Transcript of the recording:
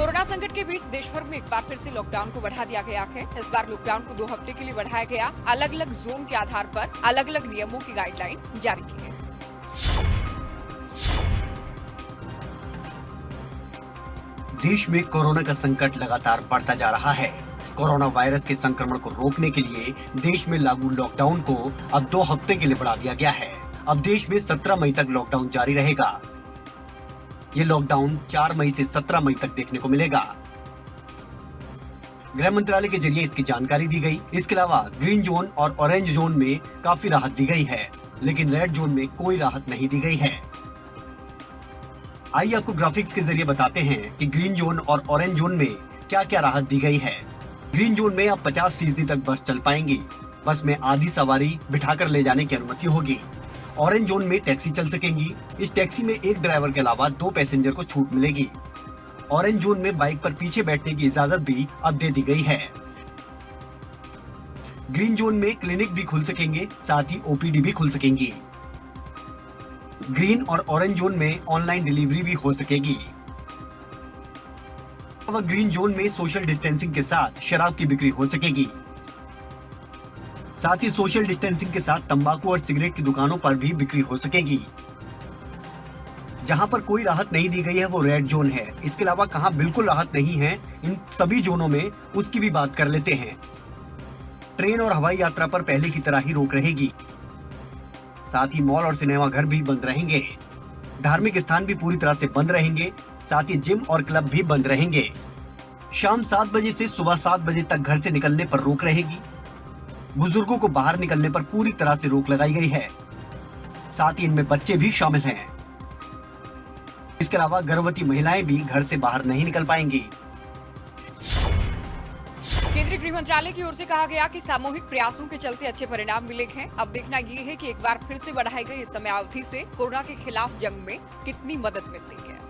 Corona संकट के बीच देश भर में एक बार फिर से लॉकडाउन को बढ़ा दिया गया है। इस बार लॉकडाउन को 2 हफ्ते के लिए बढ़ाया गया। अलग अलग जोन के आधार पर अलग अलग नियमों की गाइडलाइन जारी की है। देश में कोरोना का संकट लगातार बढ़ता जा रहा है। कोरोना वायरस के संक्रमण को रोकने के लिए देश में लागू लॉकडाउन को अब 2 हफ्ते के लिए बढ़ा दिया गया है। अब देश में 17 मई तक लॉकडाउन जारी रहेगा। ये लॉकडाउन 4 मई से 17 मई तक देखने को मिलेगा। गृह मंत्रालय के जरिए इसकी जानकारी दी गई। इसके अलावा ग्रीन जोन और ऑरेंज जोन में काफी राहत दी गई है, लेकिन रेड जोन में कोई राहत नहीं दी गई है। आइए आपको ग्राफिक्स के जरिए बताते हैं कि ग्रीन जोन और ऑरेंज जोन में क्या क्या राहत दी गई है। ग्रीन जोन में अब 50% तक बस चल पाएंगी। बस में आधी सवारी बिठाकर ले जाने की अनुमति होगी। ऑरेंज जोन में टैक्सी चल सकेंगी। इस टैक्सी में एक ड्राइवर के अलावा 2 पैसेंजर को छूट मिलेगी। ऑरेंज जोन में बाइक पर पीछे बैठने की इजाजत भी अब दे दी गई है। ग्रीन जोन में क्लिनिक भी खुल सकेंगे, साथ ही ओपीडी भी खुल सकेंगी। ग्रीन और ऑरेंज जोन में ऑनलाइन डिलीवरी भी हो सकेगी। अब ग्रीन जोन में सोशल डिस्टेंसिंग के साथ शराब की बिक्री हो सकेगी। साथ ही सोशल डिस्टेंसिंग के साथ तंबाकू और सिगरेट की दुकानों पर भी बिक्री हो सकेगी। जहां पर कोई राहत नहीं दी गई है वो रेड जोन है। इसके अलावा कहां बिल्कुल राहत नहीं है, इन सभी जोनों में उसकी भी बात कर लेते हैं। ट्रेन और हवाई यात्रा पर पहले की तरह ही रोक रहेगी। साथ ही मॉल और सिनेमा घर भी बंद रहेंगे। धार्मिक स्थान भी पूरी तरह से बंद रहेंगे। साथ ही जिम और क्लब भी बंद रहेंगे। शाम 7 बजे से सुबह 7 बजे तक घर से निकलने पर रोक रहेगी। बुजुर्गों को बाहर निकलने पर पूरी तरह से रोक लगाई गई है। साथ ही इनमें बच्चे भी शामिल हैं। इसके अलावा गर्भवती महिलाएं भी घर से बाहर नहीं निकल पाएंगी। केंद्रीय गृह मंत्रालय की ओर से कहा गया कि सामूहिक प्रयासों के चलते अच्छे परिणाम मिले हैं। अब देखना ये है कि एक बार फिर से बढ़ाई गई इस समयावधि से कोरोना के खिलाफ जंग में कितनी मदद मिलती है।